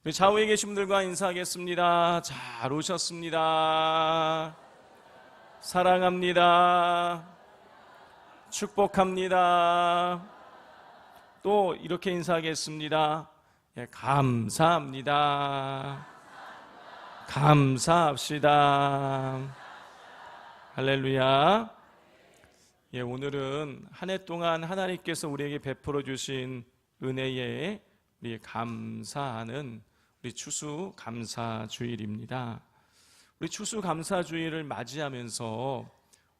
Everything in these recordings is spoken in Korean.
우리 좌우에 계신 분들과 인사하겠습니다. 잘 오셨습니다. 사랑합니다. 축복합니다. 또 이렇게 인사하겠습니다. 예, 감사합니다. 감사합시다. 할렐루야. 예, 오늘은 한 해 동안 하나님께서 우리에게 베풀어 주신 은혜에 우리 감사하는 우리 추수감사주일입니다. 우리 추수감사주일을 맞이하면서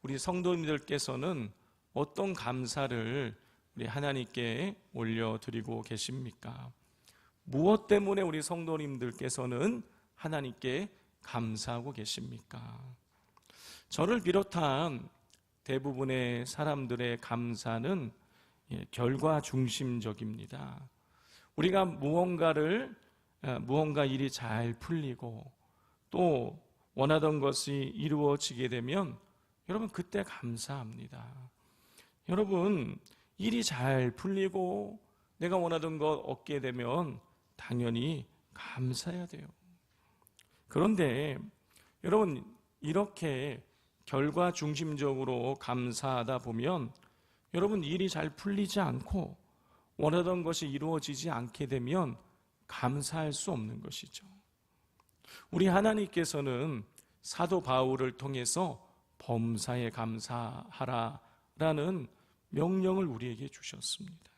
우리 성도님들께서는 어떤 감사를 우리 하나님께 올려드리고 계십니까? 무엇 때문에 우리 성도님들께서는 하나님께 감사하고 계십니까? 저를 비롯한 대부분의 사람들의 감사는 결과 중심적입니다. 우리가 무언가 일이 잘 풀리고 또 원하던 것이 이루어지게 되면 여러분 그때 감사합니다. 여러분 일이 잘 풀리고 내가 원하던 것 얻게 되면 당연히 감사해야 돼요. 그런데 여러분 이렇게 결과 중심적으로 감사하다 보면 여러분 일이 잘 풀리지 않고 원하던 것이 이루어지지 않게 되면 감사할 수 없는 것이죠. 우리 하나님께서는 사도 바울을 통해서 범사에 감사하라라는 명령을 우리에게 주셨습니다.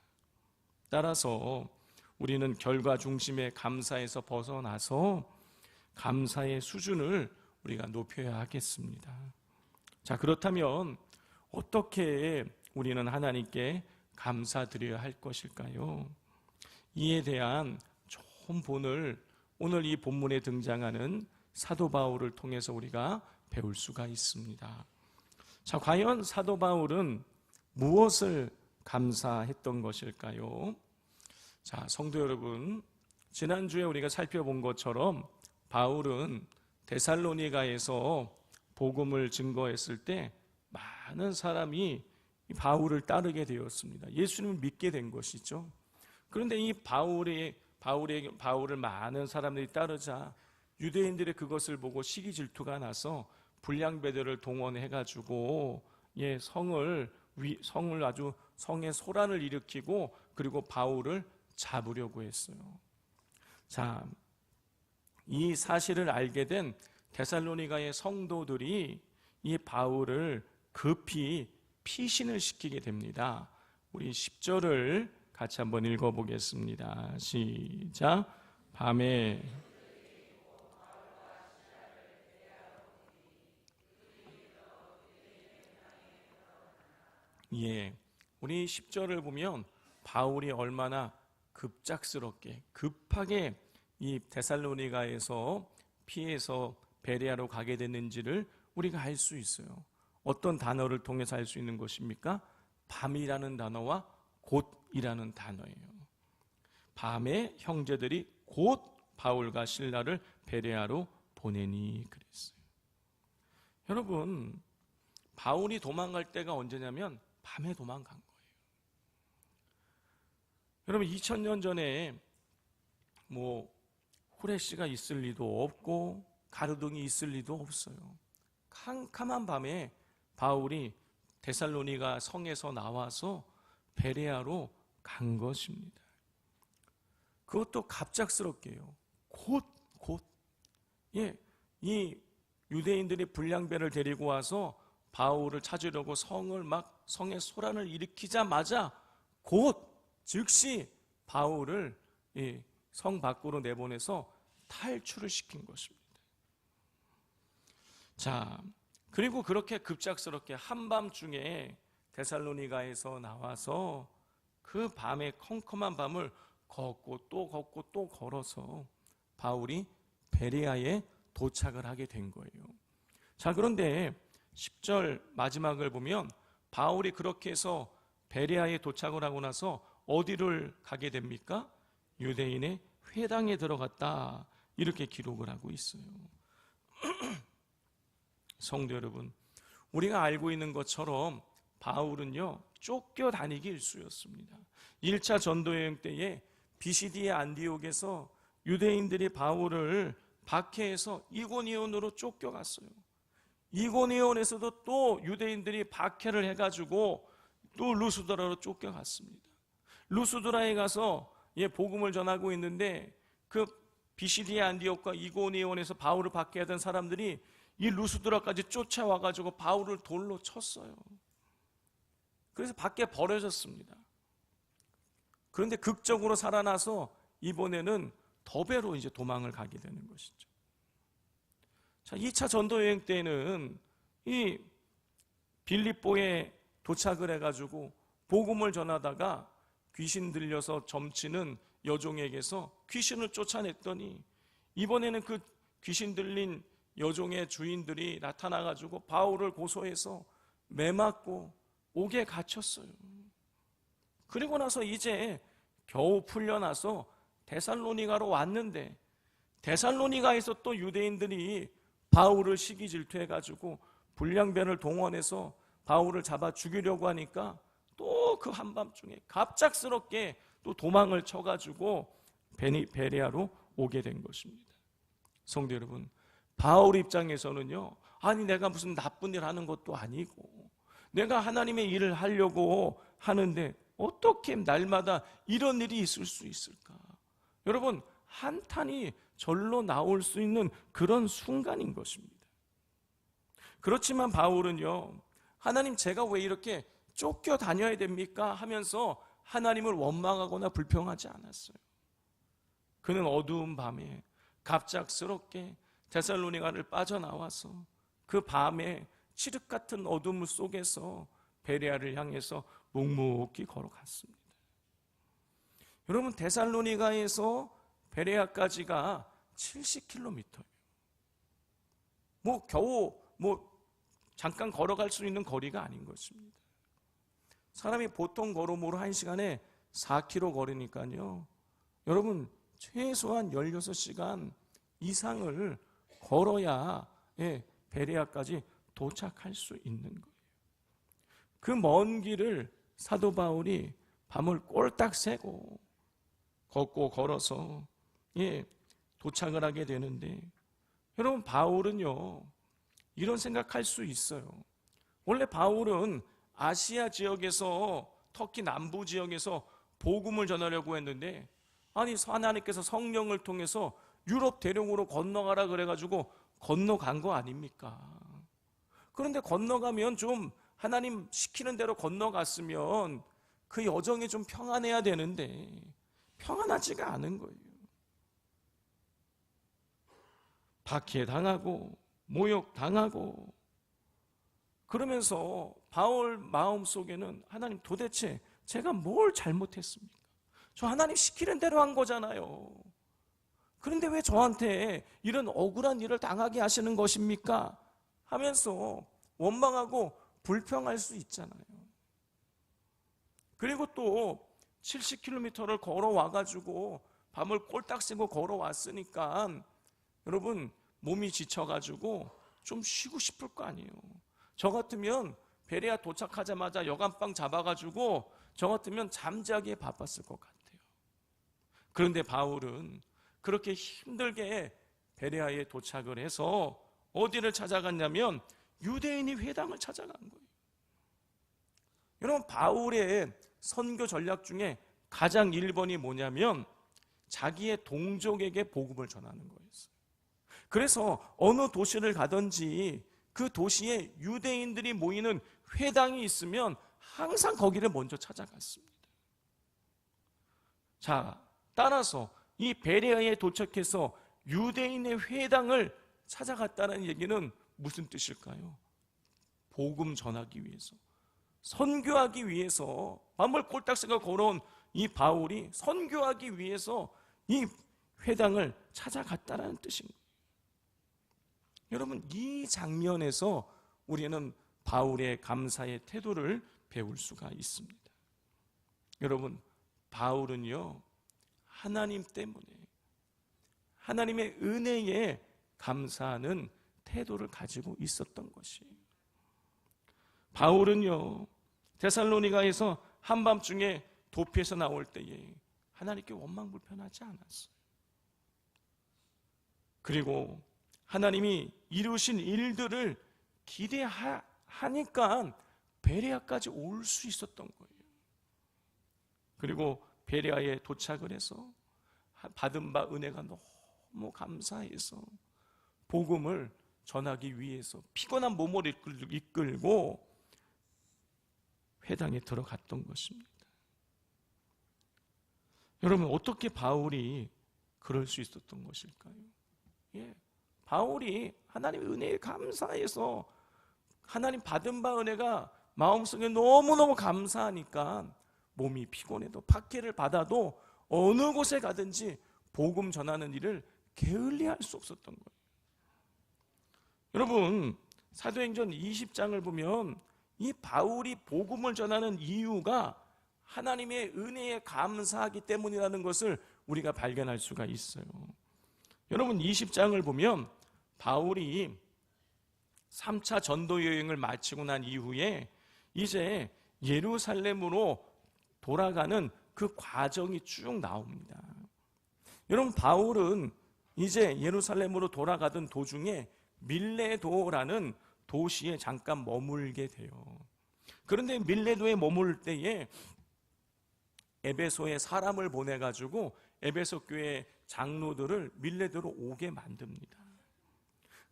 따라서 우리는 결과 중심의 감사에서 벗어나서 감사의 수준을 우리가 높여야 하겠습니다. 자, 그렇다면 어떻게 우리는 하나님께 감사드려야 할 것일까요? 이에 대한 좋은 본을 오늘 이 본문에 등장하는 사도 바울을 통해서 우리가 배울 수가 있습니다. 자, 과연 사도 바울은 무엇을 감사했던 것일까요? 자, 성도 여러분, 지난주에 우리가 살펴본 것처럼 바울은 데살로니가에서 복음을 증거했을 때 많은 사람이 바울을 따르게 되었습니다. 예수님을 믿게 된 것이죠. 그런데 이 바울을 많은 사람들이 따르자 유대인들의 그것을 보고 시기 질투가 나서 불량배들을 동원해가지고 성을 아주 성의 소란을 일으키고 그리고 바울을 잡으려고 했어요. 자, 이 사실을 알게 된 데살로니가의 성도들이 이 바울을 급히 피신을 시키게 됩니다. 우리 10절을 같이 한번 읽어보겠습니다. 시작. 밤에 우리 10절을 보면 바울이 얼마나 급하게 이 데살로니가에서 피해서 베레아로 가게 됐는지를 우리가 알 수 있어요. 어떤 단어를 통해서 알 수 있는 것입니까? 밤이라는 단어와 곧이라는 단어예요. 밤에 형제들이 곧 바울과 실라를 베레아로 보내니 그랬어요. 여러분, 바울이 도망갈 때가 언제냐면 밤에 도망간 거예요. 여러분 2000년 전에 후레쉬가 있을 리도 없고 가로등이 있을 리도 없어요. 캄캄한 밤에 바울이 데살로니가 성에서 나와서 베레아로 간 것입니다. 그것도 갑작스럽게요. 곧. 이 유대인들이 불량배를 데리고 와서 바울을 찾으려고 성의 소란을 일으키자마자 즉시 바울을 성 밖으로 내보내서 탈출을 시킨 것입니다. 자, 그리고 그렇게 급작스럽게 한밤중에 데살로니가에서 나와서 그 밤에 컴컴한 밤을 걷고 또 걸어서 바울이 베레아에 도착을 하게 된 거예요. 자, 그런데 10절 마지막을 보면 바울이 그렇게 해서 베레아에 도착을 하고 나서 어디를 가게 됩니까? 유대인의 회당에 들어갔다, 이렇게 기록을 하고 있어요. 성도 여러분, 우리가 알고 있는 것처럼 바울은요 쫓겨다니기 일쑤였습니다. 1차 전도여행 때에 비시디의 안디옥에서 유대인들이 바울을 박해해서 이고니온으로 쫓겨갔어요. 이고니온에서도 또 유대인들이 박해를 해가지고 또 루스드라로 쫓겨갔습니다. 루스드라에 가서 복음을 전하고 있는데 그 비시디아 안디옥과 이고니온에서 바울을 박해하던 사람들이 이 루스드라까지 쫓아와가지고 바울을 돌로 쳤어요. 그래서 밖에 버려졌습니다. 그런데 극적으로 살아나서 이번에는 더베로 이제 도망을 가게 되는 것이죠. 자, 2차 전도 여행 때는 이 빌립보에 도착을 해가지고 복음을 전하다가 귀신 들려서 점치는 여종에게서 귀신을 쫓아냈더니 이번에는 그 귀신 들린 여종의 주인들이 나타나가지고 바울을 고소해서 매맞고 옥에 갇혔어요. 그리고 나서 이제 겨우 풀려나서 데살로니가로 왔는데 데살로니가에서 또 유대인들이 바울을 시기 질투해가지고 불량배를 동원해서 바울을 잡아 죽이려고 하니까 또 그 한밤중에 갑작스럽게 또 도망을 쳐가지고 베레아로 오게 된 것입니다. 성도 여러분, 바울 입장에서는요, 아니 내가 무슨 나쁜 일 하는 것도 아니고 내가 하나님의 일을 하려고 하는데 어떻게 날마다 이런 일이 있을 수 있을까? 여러분, 한탄이 절로 나올 수 있는 그런 순간인 것입니다. 그렇지만 바울은요, 하나님 제가 왜 이렇게 쫓겨다녀야 됩니까? 하면서 하나님을 원망하거나 불평하지 않았어요. 그는 어두운 밤에 갑작스럽게 데살로니가를 빠져나와서 그 밤에 칠흑 같은 어둠 속에서 베레아를 향해서 묵묵히 걸어갔습니다. 여러분, 데살로니가에서 베레아까지가 70km예요. 겨우 잠깐 걸어갈 수 있는 거리가 아닌 것입니다. 사람이 보통 걸음으로 1시간에 4km 걸으니까요, 여러분 최소한 16시간 이상을 걸어야 베레아까지 도착할 수 있는 거예요. 그 먼 길을 사도 바울이 밤을 꼴딱 새고 걷고 걸어서 도착을 하게 되는데, 여러분 바울은요 이런 생각할 수 있어요. 원래 바울은 아시아 지역에서 터키 남부 지역에서 복음을 전하려고 했는데, 아니 하나님께서 성령을 통해서 유럽 대륙으로 건너가라 그래가지고 건너간 거 아닙니까? 그런데 건너가면 좀 하나님 시키는 대로 건너갔으면 그 여정이 좀 평안해야 되는데 평안하지가 않은 거예요. 박해당하고 모욕당하고 그러면서 바울 마음속에는 하나님 도대체 제가 뭘 잘못했습니까? 저 하나님 시키는 대로 한 거잖아요. 그런데 왜 저한테 이런 억울한 일을 당하게 하시는 것입니까? 하면서 원망하고 불평할 수 있잖아요. 그리고 또 70km를 걸어와가지고 밤을 꼴딱 새고 걸어왔으니까 여러분 몸이 지쳐가지고 좀 쉬고 싶을 거 아니에요. 저 같으면 베레아 도착하자마자 여간빵 잡아가지고 저 같으면 잠자기에 바빴을 것 같아요. 그런데 바울은 그렇게 힘들게 베레아에 도착을 해서 어디를 찾아갔냐면 유대인이 회당을 찾아간 거예요. 여러분 바울의 선교 전략 중에 가장 1번이 뭐냐면 자기의 동족에게 복음을 전하는 거였어요. 그래서 어느 도시를 가든지 그 도시에 유대인들이 모이는 회당이 있으면 항상 거기를 먼저 찾아갔습니다. 자, 따라서 이 베레아에 도착해서 유대인의 회당을 찾아갔다는 얘기는 무슨 뜻일까요? 복음 전하기 위해서, 선교하기 위해서 밤을 꼴딱 새고 걸어온 이 바울이 선교하기 위해서 이 회당을 찾아갔다는 뜻입니다. 여러분 이 장면에서 우리는 바울의 감사의 태도를 배울 수가 있습니다. 여러분 바울은요 하나님 때문에 하나님의 은혜에 감사하는 태도를 가지고 있었던 것이에요. 바울은요 데살로니가에서 한밤중에 도피해서 나올 때에 하나님께 원망불평하지 않았어요. 그리고 하나님이 이루신 일들을 기대하니까 베레아까지 올 수 있었던 거예요. 그리고 베레아에 도착을 해서 받은 바 은혜가 너무 감사해서 복음을 전하기 위해서 피곤한 몸을 이끌고 회당에 들어갔던 것입니다. 여러분, 어떻게 바울이 그럴 수 있었던 것일까요? 바울이 하나님의 은혜에 감사해서 하나님 받은 바 은혜가 마음속에 너무너무 감사하니까 몸이 피곤해도 박해를 받아도 어느 곳에 가든지 복음 전하는 일을 게을리할 수 없었던 거예요. 여러분, 사도행전 20장을 보면 이 바울이 복음을 전하는 이유가 하나님의 은혜에 감사하기 때문이라는 것을 우리가 발견할 수가 있어요. 여러분, 20장을 보면 바울이 3차 전도 여행을 마치고 난 이후에 이제 예루살렘으로 돌아가는 그 과정이 쭉 나옵니다. 여러분, 바울은 이제 예루살렘으로 돌아가던 도중에 밀레도라는 도시에 잠깐 머물게 돼요. 그런데 밀레도에 머물 때에 에베소에 사람을 보내가지고 에베소 교회 장로들을 밀레도로 오게 만듭니다.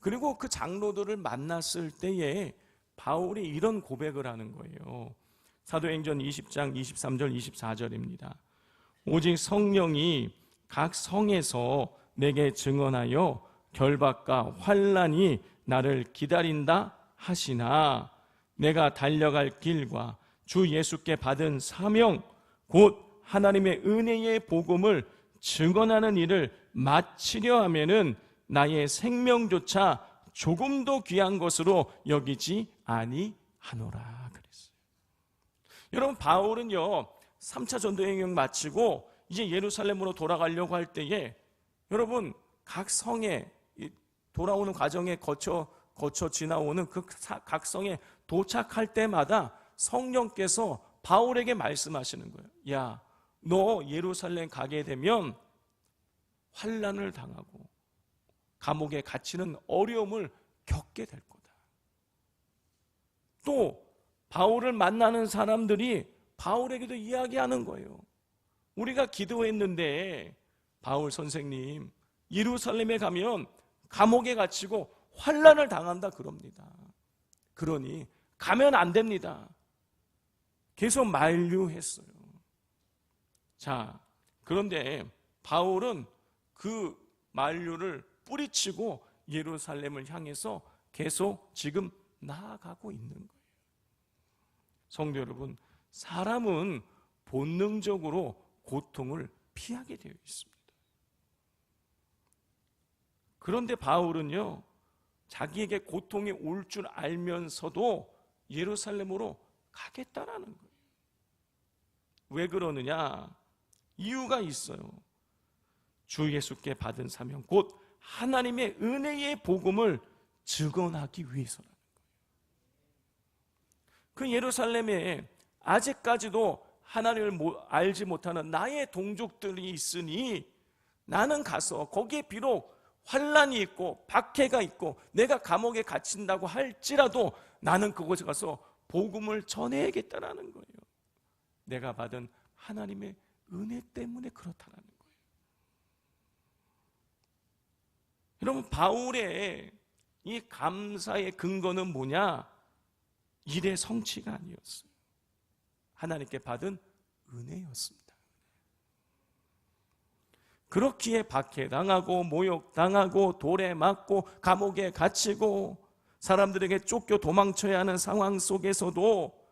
그리고 그 장로들을 만났을 때에 바울이 이런 고백을 하는 거예요. 사도행전 20장 23절 24절입니다. 오직 성령이 각 성에서 내게 증언하여 결박과 환난이 나를 기다린다 하시나 내가 달려갈 길과 주 예수께 받은 사명 곧 하나님의 은혜의 복음을 증언하는 일을 마치려 하면은 나의 생명조차 조금도 귀한 것으로 여기지 아니하노라 그랬어요. 여러분, 바울은요 3차 전도 여행 마치고 이제 예루살렘으로 돌아가려고 할 때에 여러분 각 성에 돌아오는 과정에 거쳐 지나오는 그 각 성에 도착할 때마다 성령께서 바울에게 말씀하시는 거예요. 야, 너 예루살렘 가게 되면 환난을 당하고 감옥에 갇히는 어려움을 겪게 될 거다. 또 바울을 만나는 사람들이 바울에게도 이야기하는 거예요. 우리가 기도했는데 바울 선생님 예루살렘에 가면 감옥에 갇히고 환난을 당한다 그럽니다. 그러니 가면 안 됩니다. 계속 만류했어요. 자, 그런데 바울은 그 만류를 뿌리치고 예루살렘을 향해서 계속 지금 나아가고 있는 거예요. 성도 여러분, 사람은 본능적으로 고통을 피하게 되어 있습니다. 그런데 바울은요, 자기에게 고통이 올 줄 알면서도 예루살렘으로 가겠다라는 거예요. 왜 그러느냐? 이유가 있어요. 주 예수께 받은 사명 곧 하나님의 은혜의 복음을 증언하기 위해서라는 거예요. 그 예루살렘에 아직까지도 하나님을 알지 못하는 나의 동족들이 있으니 나는 가서 거기에 비록 환난이 있고 박해가 있고 내가 감옥에 갇힌다고 할지라도 나는 그곳에 가서 복음을 전해야겠다라는 거예요. 내가 받은 하나님의 은혜 때문에 그렇다라는 거예요. 여러분, 바울의 이 감사의 근거는 뭐냐? 일의 성취가 아니었어요. 하나님께 받은 은혜였습니다. 그렇기에 박해당하고 모욕당하고 돌에 맞고 감옥에 갇히고 사람들에게 쫓겨 도망쳐야 하는 상황 속에서도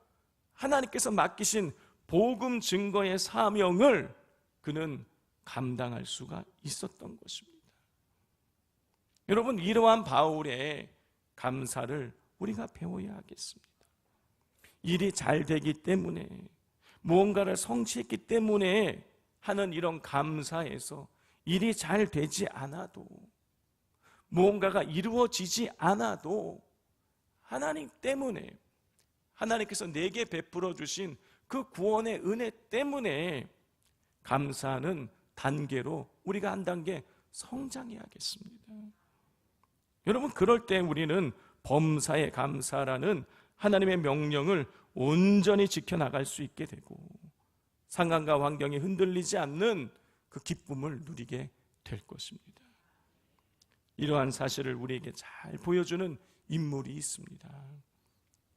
하나님께서 맡기신 복음 증거의 사명을 그는 감당할 수가 있었던 것입니다. 여러분, 이러한 바울의 감사를 우리가 배워야 하겠습니다. 일이 잘 되기 때문에 무언가를 성취했기 때문에 하는 이런 감사에서 일이 잘 되지 않아도 무언가가 이루어지지 않아도 하나님 때문에 하나님께서 내게 베풀어 주신 그 구원의 은혜 때문에 감사하는 단계로 우리가 한 단계 성장해야겠습니다. 여러분, 그럴 때 우리는 범사에 감사라는 하나님의 명령을 온전히 지켜나갈 수 있게 되고 상황과 환경이 흔들리지 않는 그 기쁨을 누리게 될 것입니다. 이러한 사실을 우리에게 잘 보여주는 인물이 있습니다.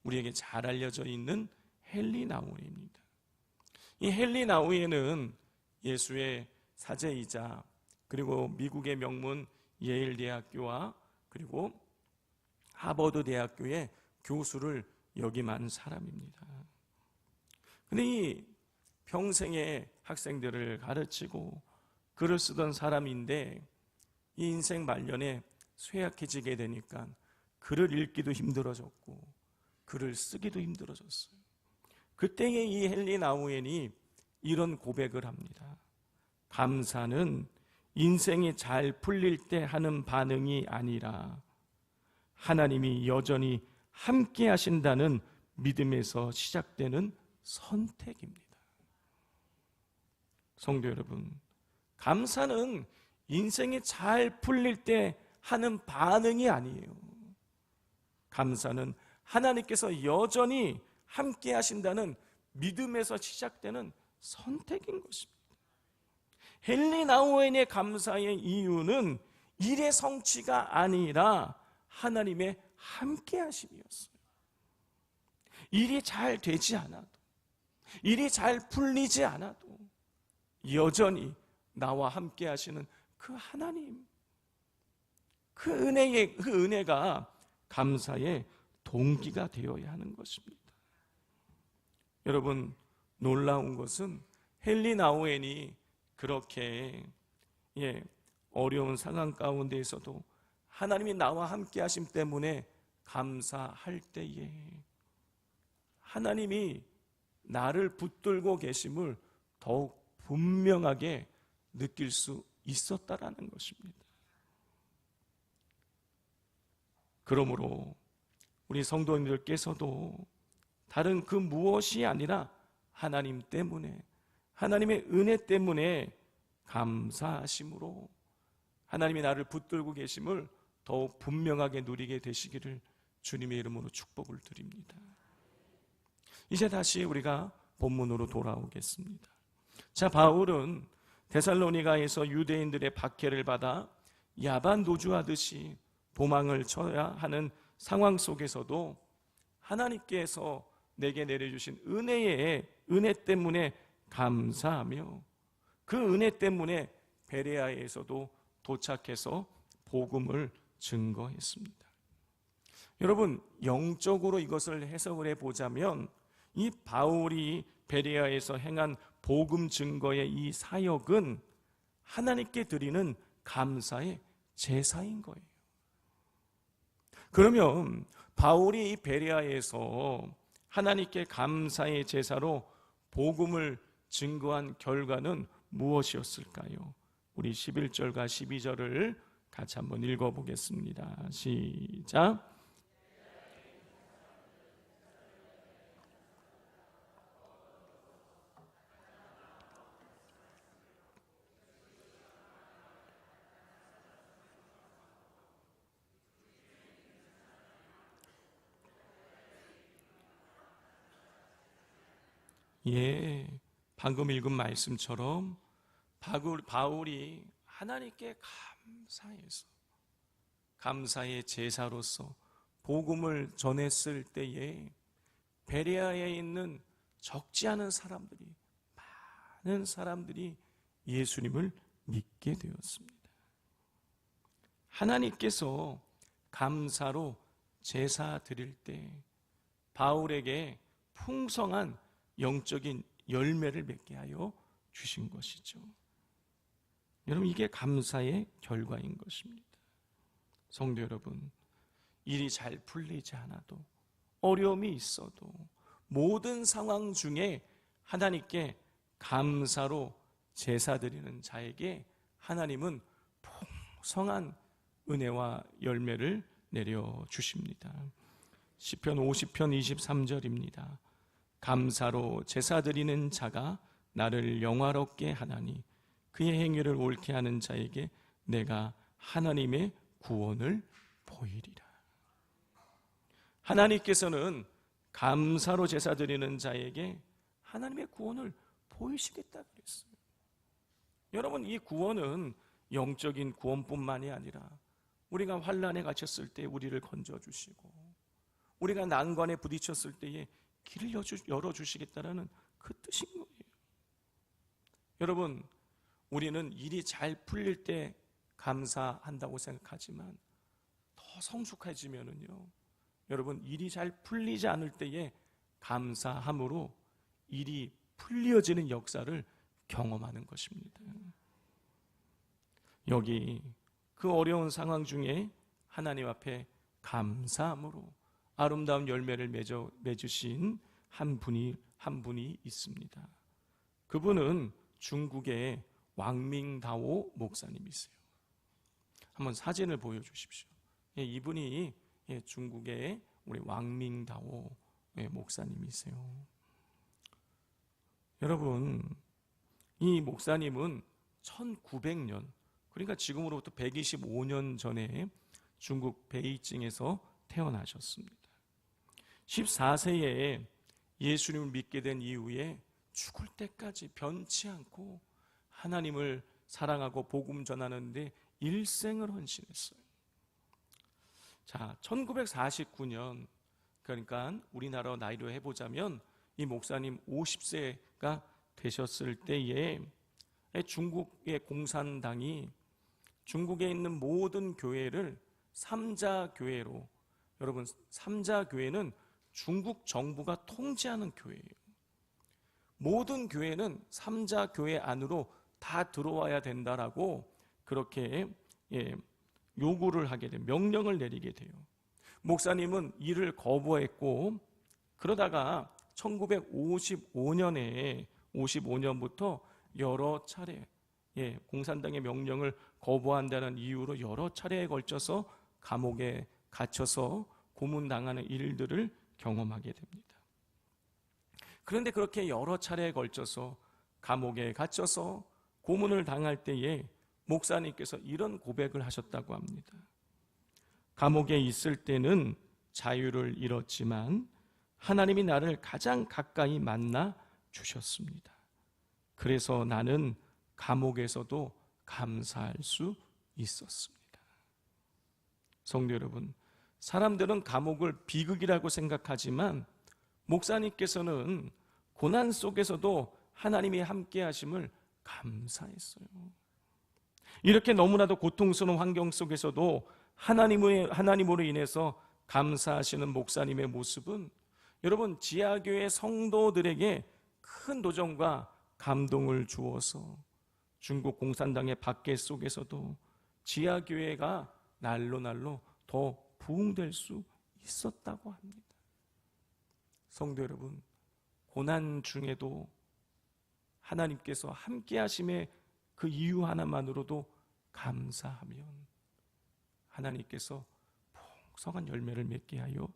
우리에게 잘 알려져 있는 헨리 나우에입니다. 이 헨리 나우에는 예수의 사제이자 그리고 미국의 명문 예일 대학교와 그리고 하버드 대학교의 교수를 역임한 사람입니다. 근데 이 평생에 학생들을 가르치고 글을 쓰던 사람인데 이 인생 말년에 쇠약해지게 되니까 글을 읽기도 힘들어졌고 글을 쓰기도 힘들어졌어요. 그때에 이 헨리 나우엔이 이런 고백을 합니다. 감사는 인생이 잘 풀릴 때 하는 반응이 아니라 하나님이 여전히 함께 하신다는 믿음에서 시작되는 선택입니다. 성도 여러분, 감사는 인생이 잘 풀릴 때 하는 반응이 아니에요. 감사는 하나님께서 여전히 함께 하신다는 믿음에서 시작되는 선택인 것입니다. 헨리 나우엔의 감사의 이유는 일의 성취가 아니라 하나님의 함께 하심이었어요. 일이 잘 되지 않아도, 일이 잘 풀리지 않아도 여전히 나와 함께 하시는 그 하나님, 그 은혜가 감사의 동기가 되어야 하는 것입니다. 여러분, 놀라운 것은 헨리 나우엔이 그렇게 어려운 상황 가운데에서도 하나님이 나와 함께 하심 때문에 감사할 때에 하나님이 나를 붙들고 계심을 더욱 분명하게 느낄 수 있었다라는 것입니다. 그러므로 우리 성도님들께서도 다른 그 무엇이 아니라 하나님 때문에, 하나님의 은혜 때문에 감사하심으로 하나님이 나를 붙들고 계심을 더욱 분명하게 누리게 되시기를 주님의 이름으로 축복을 드립니다. 이제 다시 우리가 본문으로 돌아오겠습니다. 자, 바울은 데살로니가에서 유대인들의 박해를 받아 야반 도주하듯이 도망을 쳐야 하는 상황 속에서도 하나님께서 내게 내려주신 은혜 때문에 감사하며 그 은혜 때문에 베레아에서도 도착해서 복음을 증거했습니다. 여러분, 영적으로 이것을 해석을 해보자면 이 바울이 베레아에서 행한 복음 증거의 이 사역은 하나님께 드리는 감사의 제사인 거예요. 그러면 바울이 이 베레아에서 하나님께 감사의 제사로 복음을 증거한 결과는 무엇이었을까요? 우리 11절과 12절을 같이 한번 읽어보겠습니다. 시작. 방금 읽은 말씀처럼 바울이 하나님께 감사해서 감사의 제사로서 복음을 전했을 때에 베레아에 있는 적지 않은 사람들이, 많은 사람들이 예수님을 믿게 되었습니다. 하나님께서 감사로 제사 드릴 때 바울에게 풍성한 영적인 열매를 맺게 하여 주신 것이죠. 여러분, 이게 감사의 결과인 것입니다. 성도 여러분, 일이 잘 풀리지 않아도, 어려움이 있어도 모든 상황 중에 하나님께 감사로 제사 드리는 자에게 하나님은 풍성한 은혜와 열매를 내려주십니다. 시편 50편 23절입니다. 감사로 제사 드리는 자가 나를 영화롭게 하나니 그의 행위를 옳게 하는 자에게 내가 하나님의 구원을 보이리라. 하나님께서는 감사로 제사 드리는 자에게 하나님의 구원을 보이시겠다 그랬어요. 여러분, 이 구원은 영적인 구원뿐만이 아니라 우리가 환난에 갇혔을 때 우리를 건져주시고, 우리가 난관에 부딪혔을 때에 길을 열어주시겠다라는 그 뜻인 거예요. 여러분, 우리는 일이 잘 풀릴 때 감사한다고 생각하지만 더 성숙해지면은요, 여러분, 일이 잘 풀리지 않을 때에 감사함으로 일이 풀려지는 역사를 경험하는 것입니다. 여기 그 어려운 상황 중에 하나님 앞에 감사함으로 아름다운 열매를 맺으신 한 분이 있습니다. 그분은 중국의 왕밍다오 목사님이세요. 한번 사진을 보여주십시오. 이분이 중국의 우리 왕밍다오 목사님이세요. 여러분, 이 목사님은 1900년, 그러니까 지금으로부터 125년 전에 중국 베이징에서 태어나셨습니다. 14세에 예수님을 믿게 된 이후에 죽을 때까지 변치 않고 하나님을 사랑하고 복음 전하는데 일생을 헌신했어요. 자, 1949년, 그러니까 우리나라 나이로 해보자면 이 목사님 50세가 되셨을 때에 중국의 공산당이 중국에 있는 모든 교회를 삼자교회로, 여러분, 삼자교회는 중국 정부가 통제하는 교회예요. 모든 교회는 삼자교회 안으로 다 들어와야 된다라고 그렇게 요구를 하게 돼요. 명령을 내리게 돼요. 목사님은 이를 거부했고, 그러다가 1955년부터 여러 차례 공산당의 명령을 거부한다는 이유로 여러 차례에 걸쳐서 감옥에 갇혀서 고문당하는 일들을 경험하게 됩니다. 그런데 그렇게 여러 차례에 걸쳐서 감옥에 갇혀서 고문을 당할 때에 목사님께서 이런 고백을 하셨다고 합니다. 감옥에 있을 때는 자유를 잃었지만 하나님이 나를 가장 가까이 만나 주셨습니다. 그래서 나는 감옥에서도 감사할 수 있었습니다. 성도 여러분, 사람들은 감옥을 비극이라고 생각하지만 목사님께서는 고난 속에서도 하나님이 함께 하심을 감사했어요. 이렇게 너무나도 고통스러운 환경 속에서도 하나님으로 인해서 감사하시는 목사님의 모습은 여러분, 지하교회 성도들에게 큰 도전과 감동을 주어서 중국 공산당의 박해 속에서도 지하교회가 날로 더 부흥될 수 있었다고 합니다. 성도 여러분, 고난 중에도 하나님께서 함께 하심의 그 이유 하나만으로도 감사하면 하나님께서 풍성한 열매를 맺게 하여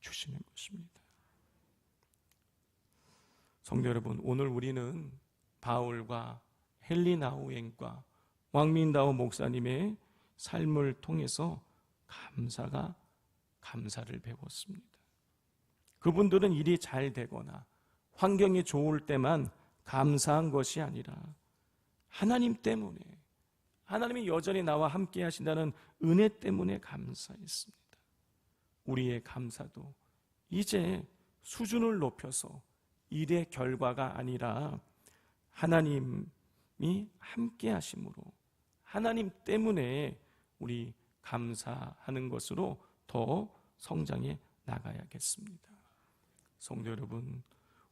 주시는 것입니다. 성도 여러분, 오늘 우리는 바울과 헬리나우엔과 왕민다오 목사님의 삶을 통해서 감사를 배웠습니다. 그분들은 일이 잘 되거나 환경이 좋을 때만 감사한 것이 아니라 하나님 때문에, 하나님이 여전히 나와 함께 하신다는 은혜 때문에 감사했습니다. 우리의 감사도 이제 수준을 높여서 일의 결과가 아니라 하나님이 함께 하심으로, 하나님 때문에 우리 감사하는 것으로 더 성장해 나가야겠습니다. 성도 여러분,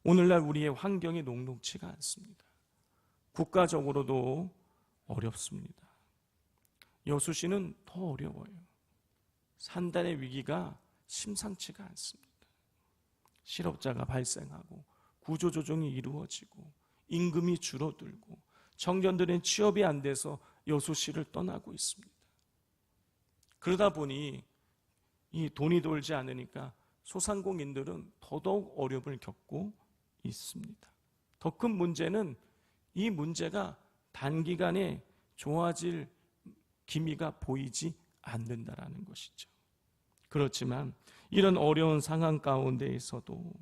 오늘날 우리의 환경이 녹록치가 않습니다. 국가적으로도 어렵습니다. 여수시는 더 어려워요. 산단의 위기가 심상치가 않습니다. 실업자가 발생하고 구조조정이 이루어지고 임금이 줄어들고 청년들은 취업이 안 돼서 여수시를 떠나고 있습니다. 그러다 보니 이 돈이 돌지 않으니까 소상공인들은 더더욱 어려움을 겪고 있습니다. 더 큰 문제는 이 문제가 단기간에 좋아질 기미가 보이지 않는다라는 것이죠. 그렇지만 이런 어려운 상황 가운데에서도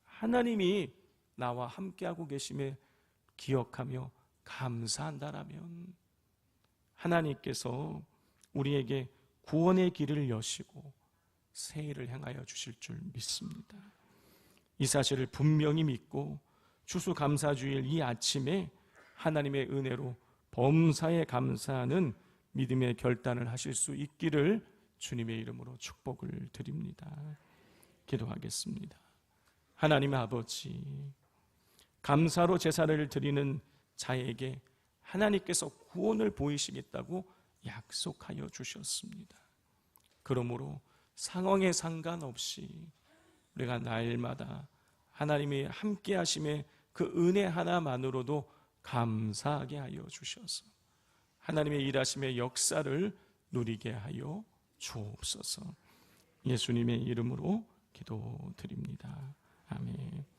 하나님이 나와 함께하고 계심에 기억하며 감사한다라면 하나님께서 우리에게 구원의 길을 여시고 새 일을 행하여 주실 줄 믿습니다. 이 사실을 분명히 믿고 추수감사주일 이 아침에 하나님의 은혜로 범사에 감사하는 믿음의 결단을 하실 수 있기를 주님의 이름으로 축복을 드립니다. 기도하겠습니다. 하나님 아버지, 감사로 제사를 드리는 자에게 하나님께서 구원을 보이시겠다고 약속하여 주셨습니다. 그러므로 상황에 상관없이 우리가 날마다 하나님이 함께 하심에 그 은혜 하나만으로도 감사하게 하여 주셔서 하나님의 일하심의 역사를 누리게 하여 주옵소서. 예수님의 이름으로 기도드립니다. 아멘.